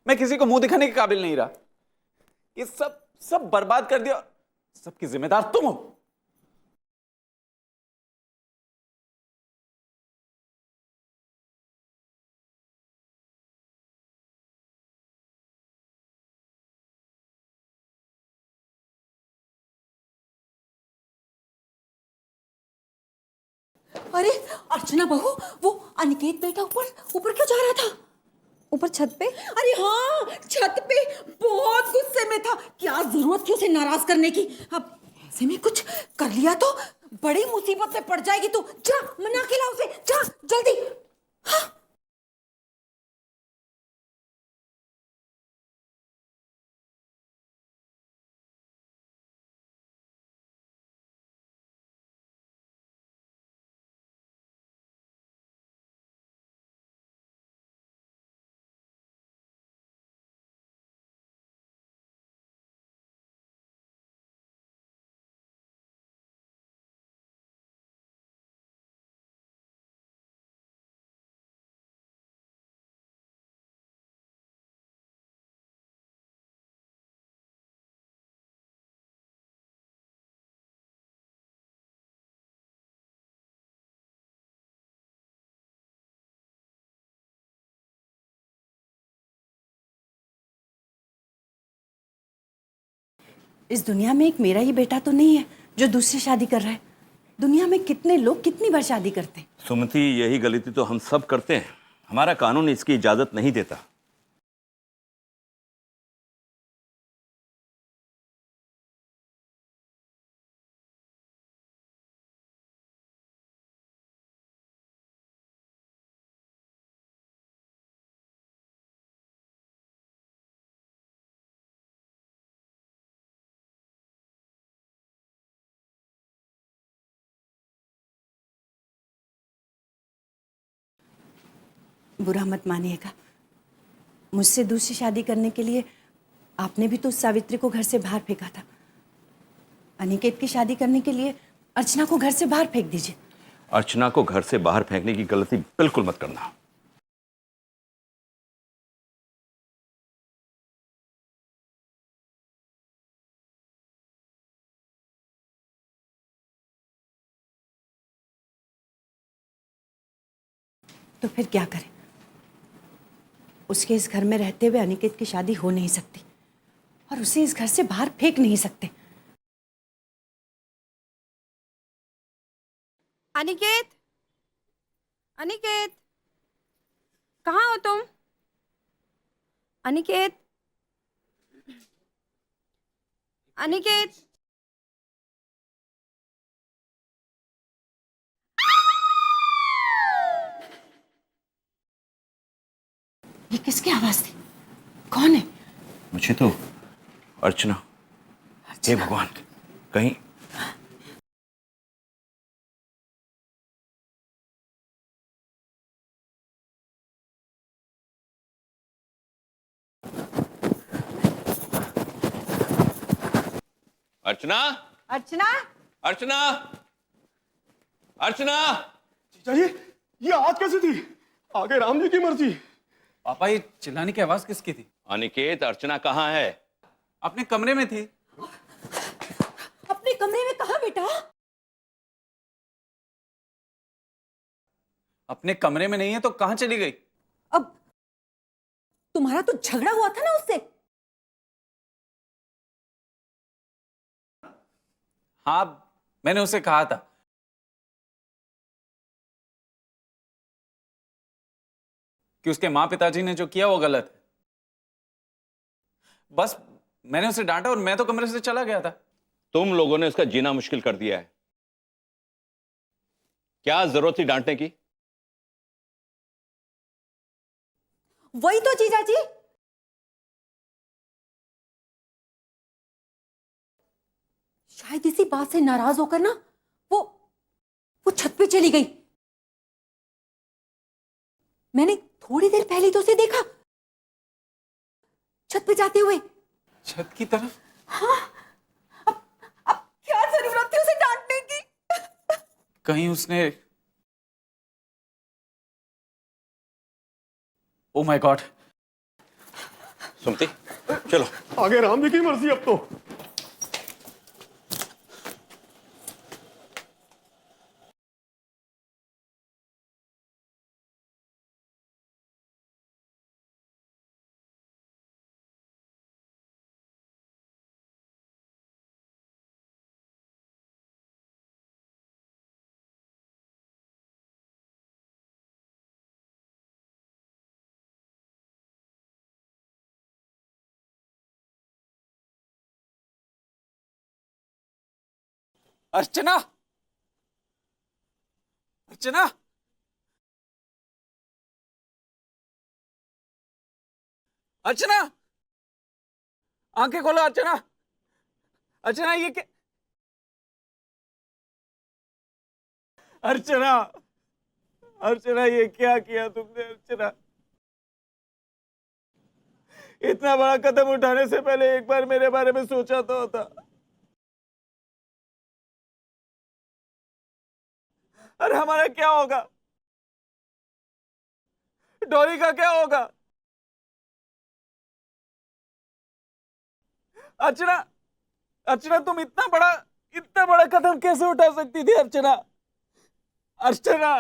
मैं किसी को मुंह दिखाने के काबिल नहीं रहा। ये सब सब बर्बाद कर दिया। सबकी जिम्मेदार तुम हो। अरे अर्चना बहू, वो अनिकेत बेटा ऊपर ऊपर क्यों जा रहा था? ऊपर छत पे? अरे हाँ, छत पे बहुत गुस्से में था। क्या जरूरत थी उसे नाराज करने की? अब ऐसे में कुछ कर लिया तो बड़ी मुसीबत में पड़ जाएगी। तू जा, मना के ला उसे, जा जल्दी। हाँ। इस दुनिया में एक मेरा ही बेटा तो नहीं है जो दूसरी शादी कर रहा है। दुनिया में कितने लोग कितनी बार शादी करते हैं। सुमति, यही गलती तो हम सब करते हैं। हमारा कानून इसकी इजाजत नहीं देता। बुरा मत मानिएगा, मुझसे दूसरी शादी करने के लिए आपने भी तो सावित्री को घर से बाहर फेंका था। अनिकेत की शादी करने के लिए अर्चना को घर से बाहर फेंक दीजिए। अर्चना को घर से बाहर फेंकने की गलती बिल्कुल मत करना। तो फिर क्या करें? उसके इस घर में रहते हुए अनिकेत की शादी हो नहीं सकती और उसे इस घर से बाहर फेंक नहीं सकते। अनिकेत, अनिकेत, कहाँ हो तुम? अनिकेत, अनिकेत, ये किसकी आवाज थी? कौन है? मुझे तो अर्चना। हे भगवान, कहीं अर्चना, अर्चना, अर्चना, अर्चना। जीजा जी, ये आवाज कैसी थी? आगे राम जी की मर्जी। पापा, ये चिल्लाने की आवाज किसकी थी? अनिकेत, अर्चना कहाँ है? अपने कमरे में थी। अपने कमरे में कहा बेटा? अपने कमरे में नहीं है तो कहां चली गई? अब तुम्हारा तो झगड़ा हुआ था ना उससे। हाँ, मैंने उसे कहा था कि उसके माँ पिताजी ने जो किया वो गलत है। बस मैंने उसे डांटा और मैं तो कमरे से चला गया था। तुम लोगों ने उसका जीना मुश्किल कर दिया है। क्या जरूरत थी डांटने की? वही तो जीजा जी, शायद इसी बात से नाराज होकर ना वो छत पे चली गई। मैंने थोड़ी देर पहले तो उसे देखा छत पे जाते हुए। छत की तरफ? हाँ, अब क्या जरूरत थी उसे डांटने की? कहीं उसने... ओ माय गॉड, सुमति चलो। आगे राम जी की मर्जी अब तो। अर्चना, अर्चना, अर्चना, आंखें खोलो अर्चना। अर्चना ये क्या? अर्चना, अर्चना ये क्या किया तुमने अर्चना? इतना बड़ा कदम उठाने से पहले एक बार मेरे बारे में सोचा तो होता। अरे हमारा क्या होगा? डॉली का क्या होगा? अर्चना, अर्चना तुम इतना बड़ा कदम कैसे उठा सकती थी अर्चना? अर्चना,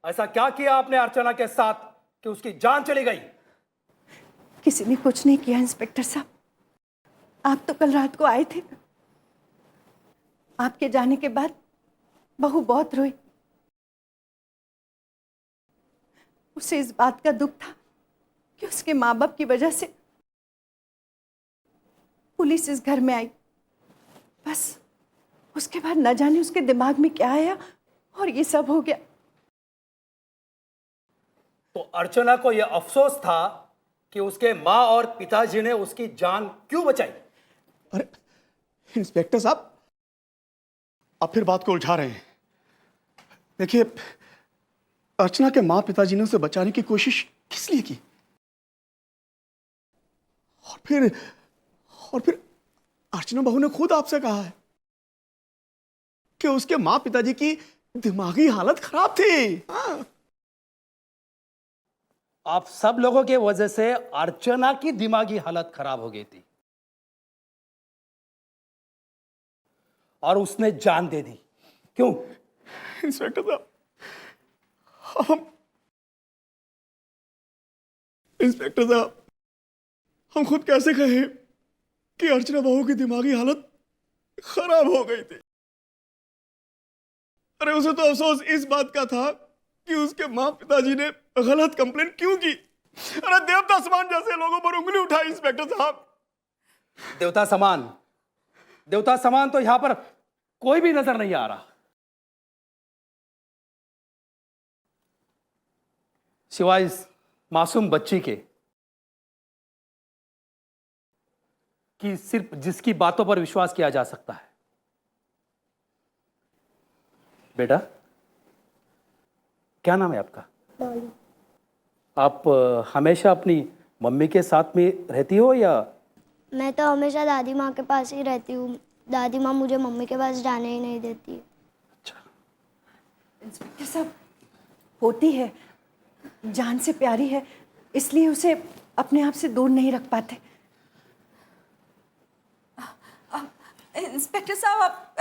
ऐसा क्या किया आपने अर्चना के साथ कि उसकी जान चली गई? किसी ने कुछ नहीं किया इंस्पेक्टर साहब। आप तो कल रात को आए थे। आपके जाने के बाद बहू बहुत रोई। उसे इस बात का दुख था कि उसके माँ बाप की वजह से पुलिस इस घर में आई। बस उसके बाद न जाने उसके दिमाग में क्या आया और ये सब हो गया। तो अर्चना को यह अफसोस था कि उसके माँ और पिताजी ने उसकी जान क्यों बचाई? अरे इंस्पेक्टर साहब, आप फिर बात को उलझा रहे हैं। देखिए, अर्चना के माँ पिताजी ने उसे बचाने की कोशिश किस लिए की? और फिर अर्चना बहू ने खुद आपसे कहा है कि उसके माँ पिताजी की दिमागी हालत खराब थी। हाँ। आप सब लोगों के वजह से अर्चना की दिमागी हालत खराब हो गई थी और उसने जान दे दी। क्यों? इंस्पेक्टर साहब, इंस्पेक्टर साहब, हम खुद कैसे कहें कि अर्चना बहू की दिमागी हालत खराब हो गई थी? अरे उसे तो अफसोस इस बात का था कि उसके माँ पिताजी ने गलत कंप्लेंट क्यों की। अरे देवता समान जैसे लोगों पर उंगली उठाई इंस्पेक्टर साहब। देवता समान तो यहां पर कोई भी नजर नहीं आ रहा, सिवाय इस मासूम बच्ची के, कि सिर्फ जिसकी बातों पर विश्वास किया जा सकता है। बेटा, क्या नाम है आपका? आप हमेशा अपनी मम्मी के साथ में रहती हो या? मैं तो हमेशा दादी माँ के पास ही रहती हूँ। दादी माँ मुझे मम्मी के पास जाने ही नहीं देती है। इंस्पेक्टर साहब, होती है, जान से प्यारी है, इसलिए उसे अपने आप से दूर नहीं रख पाते। इंस्पेक्टर साहब, आप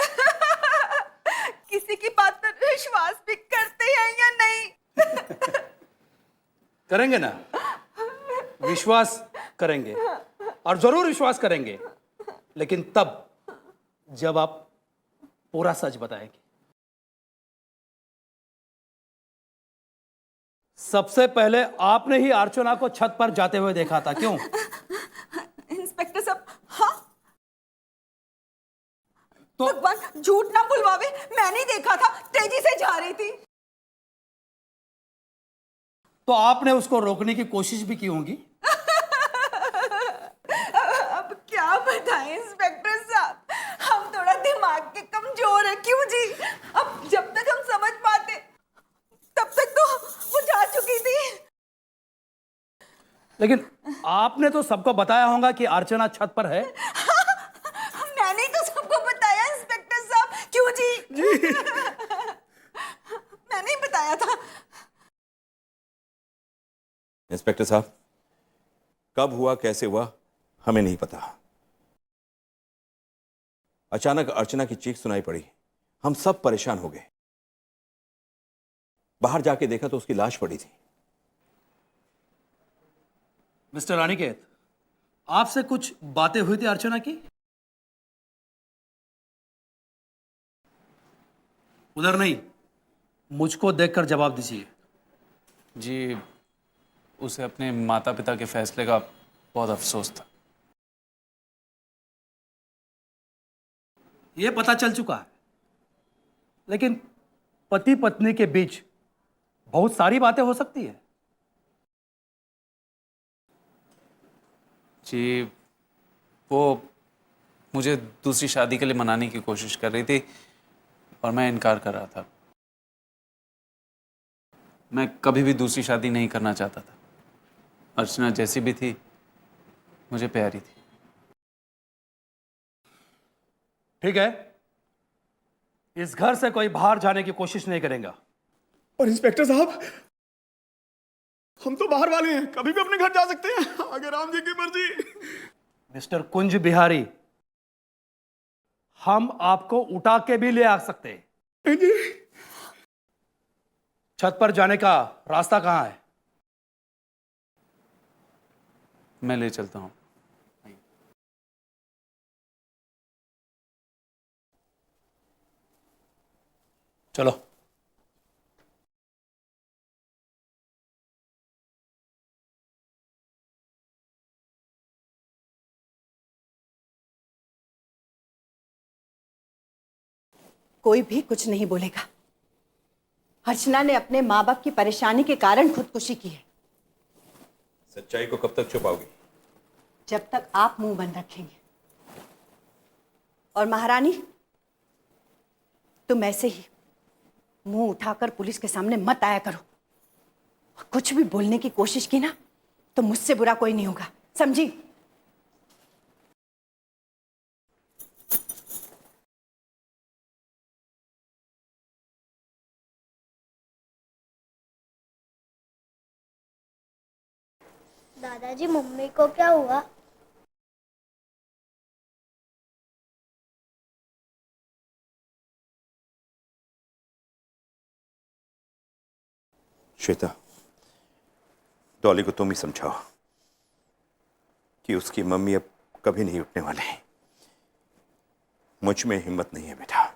किसी की बात पर विश्वास भी करते हैं या नहीं? करेंगे ना, विश्वास करेंगे और जरूर विश्वास करेंगे, लेकिन तब जब आप पूरा सच बताएंगे। सबसे पहले आपने ही अर्चना को छत पर जाते हुए देखा था, क्यों? इंस्पेक्टर साहब, हाँ, तो भगवान झूठ ना बुलवावे, मैंने ही देखा था, तेजी से जा रही थी। तो आपने उसको रोकने की कोशिश भी की होगी। अब क्या बताएं इंस्पेक्टर साहब, हम थोड़ा दिमाग के कमजोर है, क्यों जी? अब जब तक हम समझ पाते तब तक तो वो जा चुकी थी। लेकिन आपने तो सबको बताया होगा कि अर्चना छत पर है। मैंने ही तो सबको बताया इंस्पेक्टर साहब, क्यों जी? मैंने ही बताया था। इंस्पेक्टर साहब, कब हुआ, कैसे हुआ, हमें नहीं पता। अचानक अर्चना की चीख सुनाई पड़ी, हम सब परेशान हो गए। बाहर जाके देखा तो उसकी लाश पड़ी थी। मिस्टर रानीकेत, आपसे कुछ बातें हुई थी अर्चना की? उधर नहीं, मुझको देखकर जवाब दीजिए। जी, उसे अपने माता पिता के फैसले का बहुत अफसोस था। यह पता चल चुका है, लेकिन पति पत्नी के बीच बहुत सारी बातें हो सकती है। जी, वो मुझे दूसरी शादी के लिए मनाने की कोशिश कर रही थी और मैं इनकार कर रहा था। मैं कभी भी दूसरी शादी नहीं करना चाहता था। अर्चना जैसी भी थी, मुझे प्यारी थी। ठीक है, इस घर से कोई बाहर जाने की कोशिश नहीं करेगा। और इंस्पेक्टर साहब, हम तो बाहर वाले हैं, कभी भी अपने घर जा सकते हैं, आगे राम जी की मर्जी। मिस्टर कुंज बिहारी, हम आपको उठा के भी ले आ सकते हैं। जी। छत पर जाने का रास्ता कहां है? मैं ले चलता हूँ। चलो। कोई भी कुछ नहीं बोलेगा। अर्चना ने अपने माँ बाप की परेशानी के कारण खुदकुशी की है। सच्चाई को कब तक छुपाओगी? जब तक आप मुंह बंद रखेंगे। और महारानी, तुम ऐसे ही मुंह उठाकर पुलिस के सामने मत आया करो। कुछ भी बोलने की कोशिश की ना, तो मुझसे बुरा कोई नहीं होगा, समझी? दादाजी, मम्मी को क्या हुआ? श्वेता, डॉली को तुम ही समझाओ कि उसकी मम्मी अब कभी नहीं उठने वाले हैं। मुझ में हिम्मत नहीं है बेटा।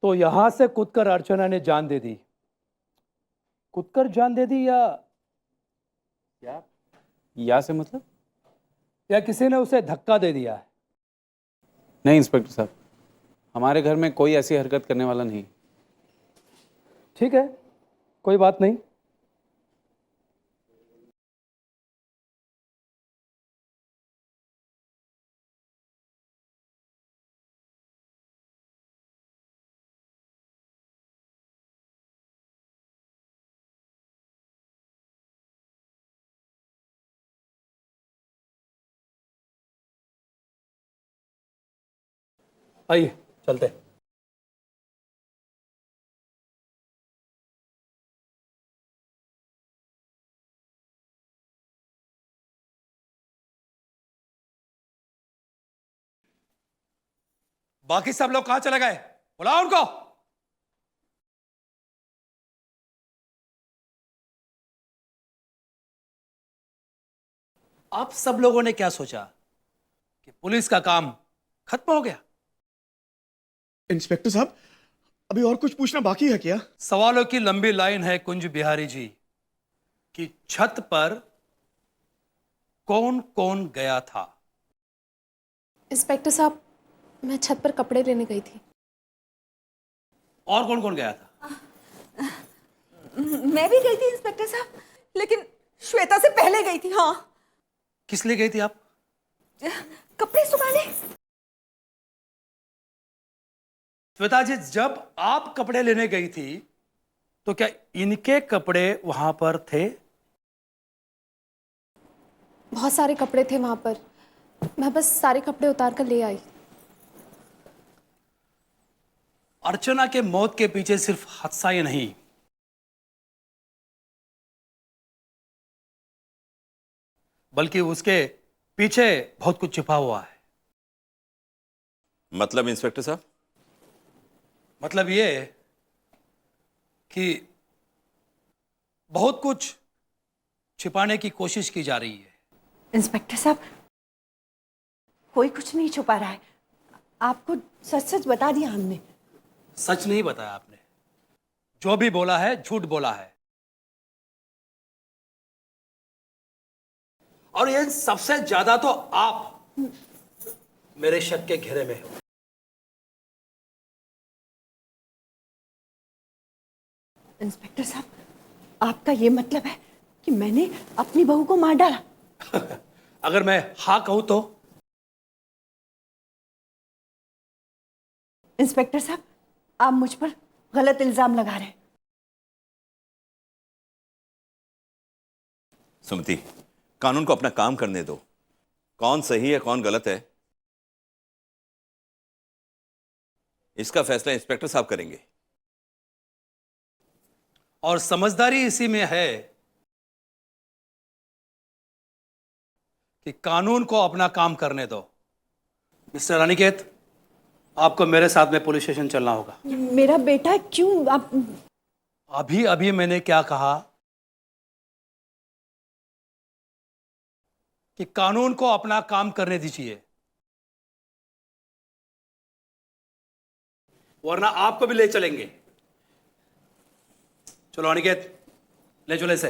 तो यहां से कूदकर अर्चना ने जान दे दी। कूदकर जान दे दी या से मतलब? या किसी ने उसे धक्का दे दिया है? नहीं इंस्पेक्टर साहब, हमारे घर में कोई ऐसी हरकत करने वाला नहीं। ठीक है, कोई बात नहीं। आइए चलते हैं। बाकी सब लोग कहां चले गए? बुलाओ उनको। आप सब लोगों ने क्या सोचा कि पुलिस का काम खत्म हो गया? इंस्पेक्टर साहब, अभी और कुछ पूछना बाकी है क्या? सवालों की लंबी लाइन है कुंज बिहारी जी कि छत पर कौन कौन गया था? इंस्पेक्टर साहब, मैं छत पर कपड़े लेने गई थी। और कौन कौन गया था? मैं भी गई थी इंस्पेक्टर साहब, लेकिन श्वेता से पहले गई थी। हाँ, किस लिए गई थी आप? कपड़े सुखाने। श्वेता जी, जब आप कपड़े लेने गई थी तो क्या इनके कपड़े वहां पर थे? बहुत सारे कपड़े थे वहां पर, मैं बस सारे कपड़े उतार कर ले आई। अर्चना के मौत के पीछे सिर्फ हादसा ही नहीं, बल्कि उसके पीछे बहुत कुछ छिपा हुआ है। मतलब इंस्पेक्टर साहब? मतलब ये कि बहुत कुछ छिपाने की कोशिश की जा रही है। इंस्पेक्टर साहब, कोई कुछ नहीं छुपा रहा है। आपको सच सच बता दिया हमने। सच नहीं बताया आपने, जो भी बोला है झूठ बोला है। और ये सबसे ज्यादा तो आप मेरे शक के घेरे में हो। इंस्पेक्टर साहब, आपका ये मतलब है कि मैंने अपनी बहू को मार डाला? अगर मैं हाँ कहूं तो? इंस्पेक्टर साहब, आप मुझ पर गलत इल्जाम लगा रहे हैं। सुमति, कानून को अपना काम करने दो। कौन सही है कौन गलत है, इसका फैसला इंस्पेक्टर साहब करेंगे। और समझदारी इसी में है कि कानून को अपना काम करने दो। मिस्टर अनिकेत, आपको मेरे साथ में पुलिस स्टेशन चलना होगा। मेरा बेटा क्यों? आप अभी अभी मैंने क्या कहा कि कानून को अपना काम करने दीजिए, वरना आपको भी ले चलेंगे। चलो अनिकेत, ले चलो इसे।